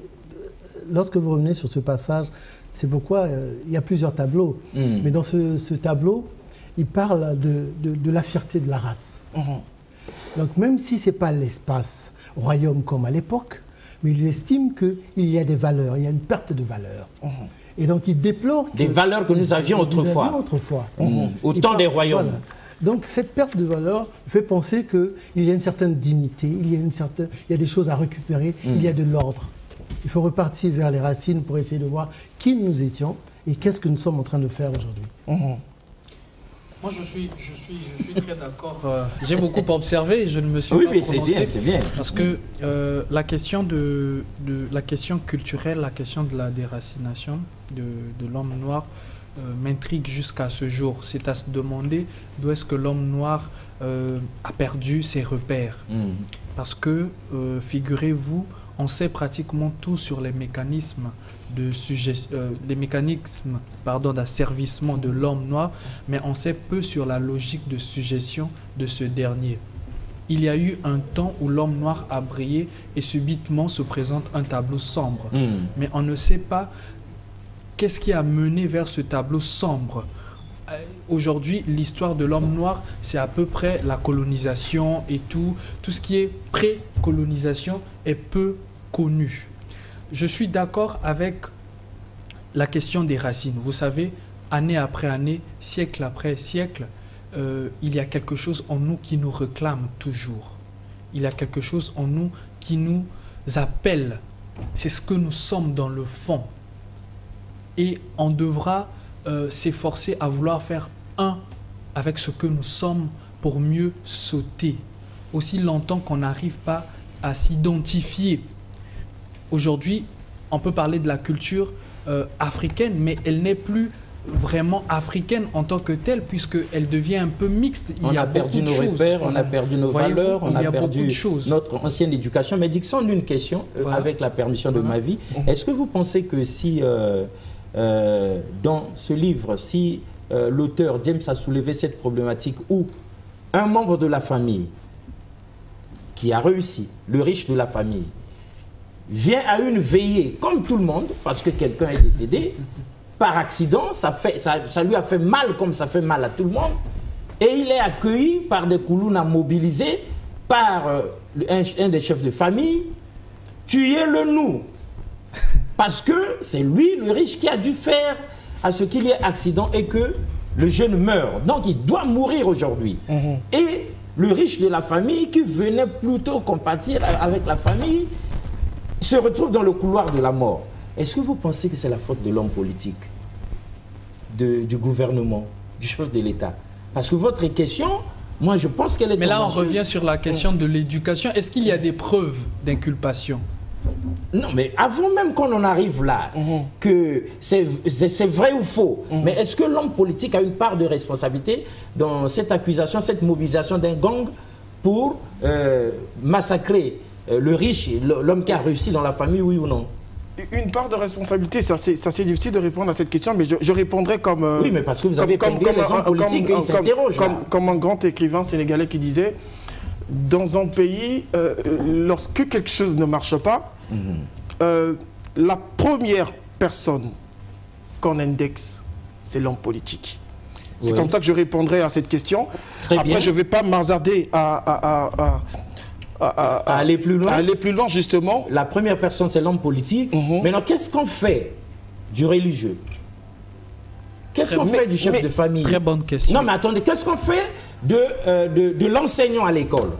lorsque vous revenez sur ce passage, c'est pourquoi il y a plusieurs tableaux, mais dans ce tableau, il parle de la fierté de la race. Donc même si ce n'est pas l'espace royaume comme à l'époque, mais ils estiment qu'il y a des valeurs, il y a une perte de valeurs. Et donc il déplore... Des valeurs que nous avions autrefois. Au temps des royaumes. Voilà. Donc cette perte de valeur fait penser qu'il y a une certaine dignité, il y a des choses à récupérer, il y a de l'ordre. Il faut repartir vers les racines pour essayer de voir qui nous étions et qu'est-ce que nous sommes en train de faire aujourd'hui. Moi, je suis très d'accord. J'ai beaucoup observé et je ne me suis pas prononcé. C'est bien. Parce que la question la question culturelle, la question de la déracination de l'homme noir m'intrigue jusqu'à ce jour. C'est à se demander d'où est-ce que l'homme noir a perdu ses repères. Parce que, figurez-vous, on sait pratiquement tout sur les mécanismes d'asservissement de l'homme noir, mais on sait peu sur la logique de suggestion de ce dernier. Il y a eu un temps où l'homme noir a brillé et subitement se présente un tableau sombre. Mais on ne sait pas qu'est-ce qui a mené vers ce tableau sombre. Aujourd'hui, l'histoire de l'homme noir, c'est à peu près la colonisation et tout. Tout ce qui est pré-colonisation est peu connu. Je suis d'accord avec la question des racines. Vous savez, année après année, siècle après siècle, il y a quelque chose en nous qui nous réclame toujours. Il y a quelque chose en nous qui nous appelle. C'est ce que nous sommes dans le fond. Et on devra s'efforcer à vouloir faire un avec ce que nous sommes pour mieux sauter. Aussi longtemps qu'on n'arrive pas à s'identifier. Aujourd'hui, on peut parler de la culture africaine, mais elle n'est plus vraiment africaine en tant que telle, puisqu'elle devient un peu mixte. On a perdu nos repères, on a perdu nos valeurs, on a perdu notre ancienne éducation. Mais Dickson, une question, avec la permission de ma vie. Est-ce que vous pensez que si, dans ce livre, si l'auteur James a soulevé cette problématique où un membre de la famille qui a réussi, le riche de la famille, vient à une veillée, comme tout le monde, parce que quelqu'un est décédé, par accident, ça lui a fait mal comme ça fait mal à tout le monde, et il est accueilli par des Koulouna mobilisés, par un des chefs de famille, tuez-le nous, parce que c'est lui, le riche, qui a dû faire à ce qu'il y ait accident et que le jeune meurt. Donc il doit mourir aujourd'hui. Et le riche de la famille, qui venait plutôt compatir avec la famille, se retrouve dans le couloir de la mort. Est-ce que vous pensez que c'est la faute de l'homme politique, du gouvernement, du chef de l'État? Parce que votre question, moi je pense qu'elle est... Mais là on revient sur la question de l'éducation. Est-ce qu'il y a des preuves d'inculpation? Non, mais avant même qu'on en arrive là, que c'est vrai ou faux, mais est-ce que l'homme politique a une part de responsabilité dans cette accusation, cette mobilisation d'un gang pour massacrer le riche, l'homme qui a réussi dans la famille, oui ou non? Une part de responsabilité, c'est assez difficile de répondre à cette question, mais je répondrai comme... oui, mais parce que vous avez comme les hommes politiques, ils s'interrogent. Comme un grand écrivain sénégalais qui disait, dans un pays, lorsque quelque chose ne marche pas, la première personne qu'on indexe, c'est l'homme politique. C'est comme ça que je répondrai à cette question. Après, je ne vais pas m'hasarder à aller plus loin. Aller plus loin, justement. La première personne, c'est l'homme politique. Maintenant, qu'est-ce qu'on fait du religieux? Qu'est-ce qu'on fait du chef de famille? Très bonne question. Non, mais attendez, qu'est-ce qu'on fait de l'enseignant à l'école?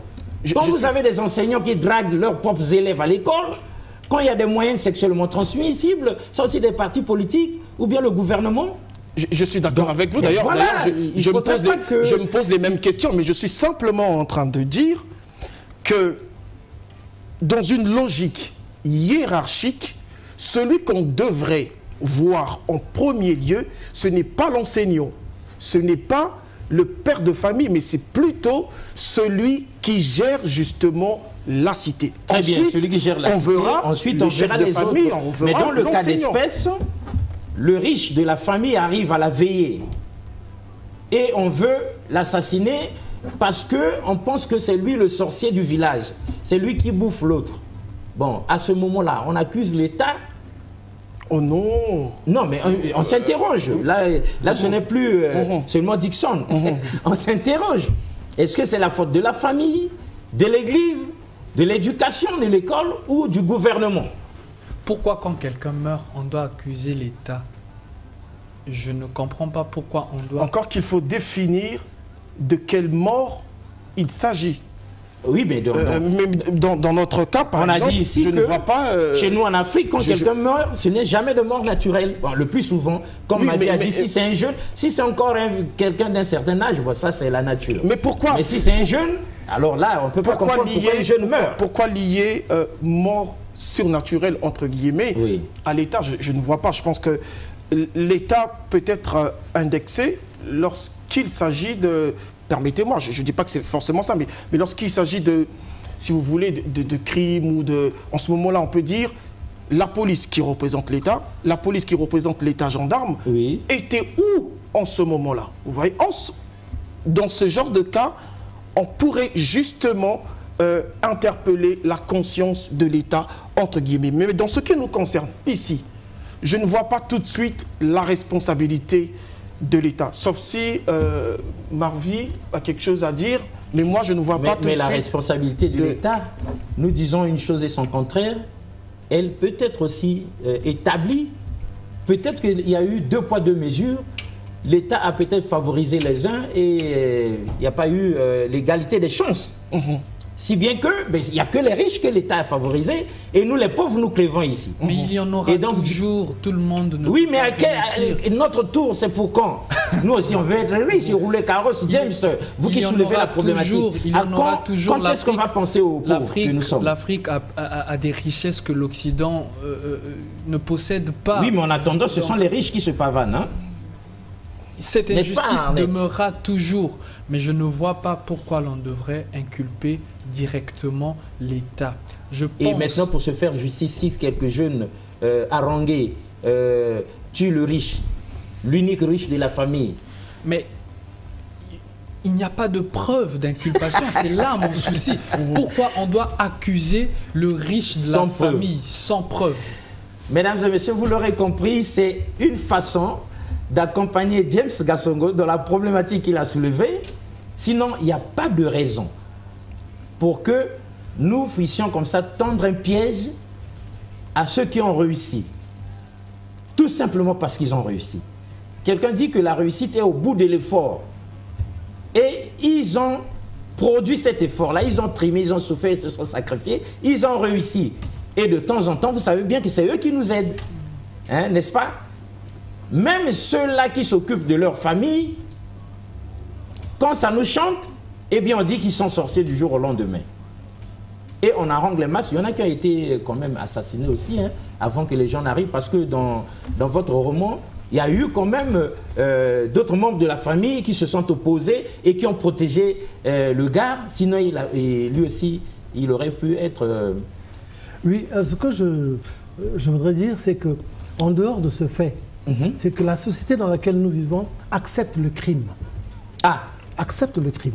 Quand vous avez des enseignants qui draguent leurs propres élèves à l'école, quand il y a des moyens sexuellement transmissibles, c'est aussi des partis politiques ou bien le gouvernement? Je suis d'accord avec vous. D'ailleurs, voilà, je me pose les mêmes questions, mais je suis simplement en train de dire que dans une logique hiérarchique, celui qu'on devrait voir en premier lieu, ce n'est pas l'enseignant, ce n'est pas le père de famille, mais c'est plutôt celui qui gère justement la cité. Très bien, celui qui gère la cité. Ensuite, on verra les familles. Mais dans le cas d'espèce, le riche de la famille arrive à la veillée et on veut l'assassiner parce qu'on pense que c'est lui le sorcier du village. C'est lui qui bouffe l'autre. Bon, à ce moment-là, on accuse l'État. Oh non! Non, mais on s'interroge. Là, ce n'est plus seulement Dickson. On s'interroge. Est-ce que c'est la faute de la famille, de l'Église, de l'éducation, de l'école ou du gouvernement? Pourquoi quand quelqu'un meurt, on doit accuser l'État? Je ne comprends pas pourquoi on doit... Encore qu'il faut définir de quelle mort il s'agit. Oui, mais dans notre cas, par exemple, on a dit ici je que ne vois pas... chez nous en Afrique, quand quelqu'un meurt, ce n'est jamais de mort naturelle. Bon, le plus souvent, comme Oui, Mavi a dit, mais- si c'est un jeune, si c'est encore quelqu'un d'un certain âge, bon, ça c'est la nature. Mais pourquoi Mais si c'est un jeune, alors là, on ne peut pas comprendre pourquoi un jeune meurt. Pourquoi lier mort surnaturelle, entre guillemets, Oui. à l'État? Je ne vois pas. Je pense que l'État peut être indexé lorsqu'il s'agit de... Permettez-moi, je ne dis pas que c'est forcément ça, mais lorsqu'il s'agit de, si vous voulez, de crimes ou de... En ce moment-là, on peut dire, la police qui représente l'État, la police qui représente l'État gendarme, Oui. était où en ce moment-là? Vous voyez, dans ce genre de cas, on pourrait justement interpeller la conscience de l'État, entre guillemets. Mais dans ce qui nous concerne, ici, je ne vois pas tout de suite la responsabilité de l'État. Sauf si Marvi a quelque chose à dire, mais moi je ne vois pas tout de Mais la suite... responsabilité de l'État, nous disons une chose et son contraire, elle peut être aussi établie. Peut-être qu'il y a eu 2 poids 2 mesures. L'État a peut-être favorisé les uns et il n'y a pas eu l'égalité des chances. Si bien que, il n'y a que les riches que l'État a favorisé et nous les pauvres nous clévons ici. Mais il y en aura Et donc, toujours, tout le monde ne Oui, peut mais pas réussir. notre tour, c'est pour quand? Nous aussi, on veut être riches et rouler carrosse. James, vous qui soulevez la problématique, il y en aura toujours. Quand est-ce qu'on va penser aux pauvres que nous sommes? L'Afrique a des richesses que l'Occident ne possède pas. Oui, mais en attendant, ce sont les riches qui se pavanent. Hein? Cette N'est-ce pas, injustice Ahmed? demeurera toujours, mais je ne vois pas pourquoi l'on devrait inculper directement l'État. Et maintenant, pour se faire justice, si quelques jeunes harangués tuent le riche, l'unique riche de la famille. Mais il n'y a pas de preuve d'inculpation, c'est là mon souci. Pourquoi on doit accuser le riche de Sans la preuve. famille sans preuve? Mesdames et messieurs, vous l'aurez compris, c'est une façon d'accompagner James Gassongo dans la problématique qu'il a soulevée. Sinon, il n'y a pas de raison pour que nous puissions comme ça tendre un piège à ceux qui ont réussi. Tout simplement parce qu'ils ont réussi. Quelqu'un dit que la réussite est au bout de l'effort. Et ils ont produit cet effort-là, ils ont trimé, ils ont souffert, ils se sont sacrifiés, ils ont réussi. Et de temps en temps, vous savez bien que c'est eux qui nous aident. Hein, n'est-ce pas? Même ceux-là qui s'occupent de leur famille, quand ça nous chante, eh bien on dit qu'ils sont sorciers du jour au lendemain. Et on harangue les masses. Il y en a qui ont été quand même assassinés aussi, hein, avant que les gens n'arrivent, parce que dans votre roman, il y a eu quand même d'autres membres de la famille qui se sont opposés et qui ont protégé le gars. Sinon, lui aussi, il aurait pu être... Oui, ce que je voudrais dire, c'est que en dehors de ce fait, c'est que la société dans laquelle nous vivons accepte le crime. Ah, Accepte le crime.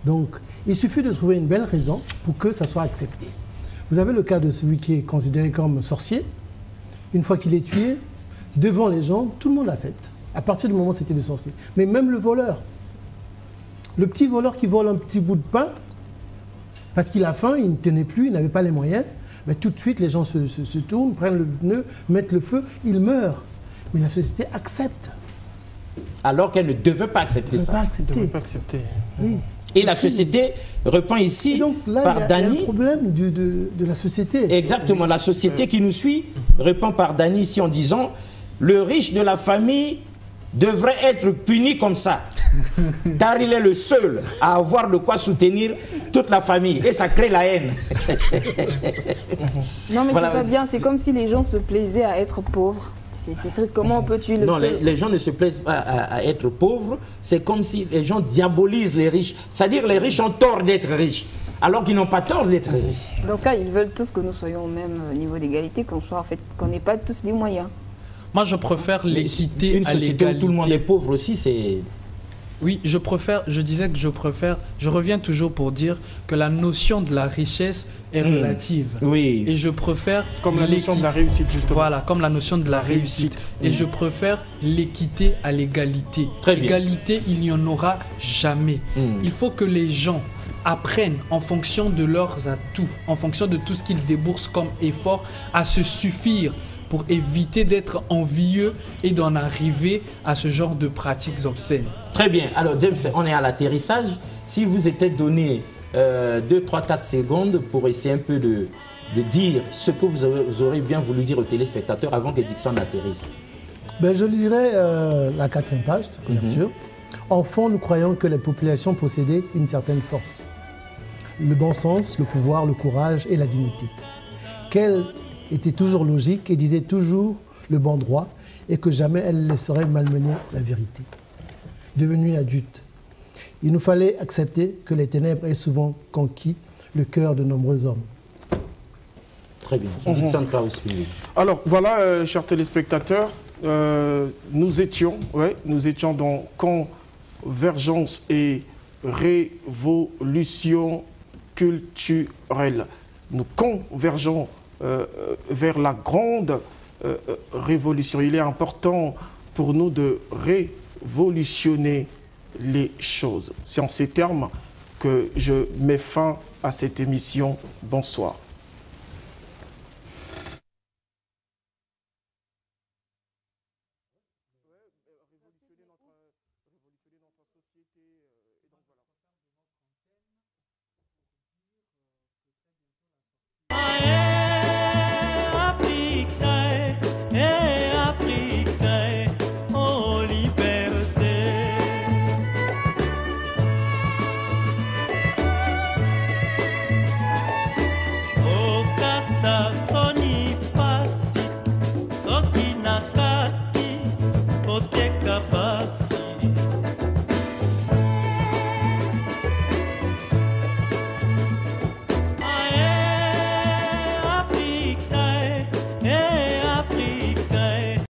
Donc, il suffit de trouver une belle raison pour que ça soit accepté. Vous avez le cas de celui qui est considéré comme sorcier. Une fois qu'il est tué, devant les gens, tout le monde l'accepte. À partir du moment où c'était le sorcier. Mais même le voleur. Le petit voleur qui vole un petit bout de pain, parce qu'il a faim, il ne tenait plus, il n'avait pas les moyens, mais tout de suite, les gens se tournent, prennent le pneu, mettent le feu, il meurt. Mais la société accepte. alors qu'elle ne devait pas accepter Elle ne ça. peut pas Je accepter. ne peux pas accepter. Oui. Et la société reprend Et ici donc là, par il y a un Dany. problème de la société. Exactement, la société qui nous suit répond par Dany ici en disant le riche de la famille devrait être puni comme ça, car il est le seul à avoir de quoi soutenir toute la famille et ça crée la haine. Non, mais Voilà. c'est pas bien. C'est comme si les gens se plaisaient à être pauvres. C'est triste. Comment on peut tuer le Non, seul les gens ne se plaisent pas à être pauvres, c'est comme si les gens diabolisent les riches. C'est-à-dire les riches ont tort d'être riches, alors qu'ils n'ont pas tort d'être riches. Dans ce cas, ils veulent tous que nous soyons au même niveau d'égalité, qu'on n'ait pas tous les moyens. Moi, je préfère l'équité Une à société où tout le monde est l'égalité. pauvre aussi, c'est... Oui, je disais que je reviens toujours pour dire que la notion de la richesse est relative. Oui. Et je préfère Comme la notion de la l'équité. réussite, justement. Voilà, comme la notion de la réussite. Et je préfère l'équité à l'égalité. Très bien. L'égalité, il n'y en aura jamais. Il faut que les gens apprennent en fonction de leurs atouts, en fonction de tout ce qu'ils déboursent comme effort, à se suffire pour éviter d'être envieux et d'en arriver à ce genre de pratiques obscènes. Très bien. Alors, James, on est à l'atterrissage. Si vous était donné 2, 3, 4 secondes pour essayer un peu de dire ce que vous aurez bien voulu dire aux téléspectateurs avant que Dixon atterrisse. Ben, je lirai la 4e page de couverture. Enfant, nous croyons que les populations possédaient une certaine force. Le bon sens, le pouvoir, le courage et la dignité. Qu'elle était toujours logique et disait toujours le bon droit et que jamais elle ne laisserait malmener la vérité. Devenus adultes, il nous fallait accepter que les ténèbres aient souvent conquis le cœur de nombreux hommes. Très bien. Dixon Klaus-Pinot. Alors voilà, chers téléspectateurs, nous étions dans Convergence et Révolution culturelle. Nous convergeons vers la grande révolution. Il est important pour nous de révolutionner les choses. C'est en ces termes que je mets fin à cette émission. Bonsoir.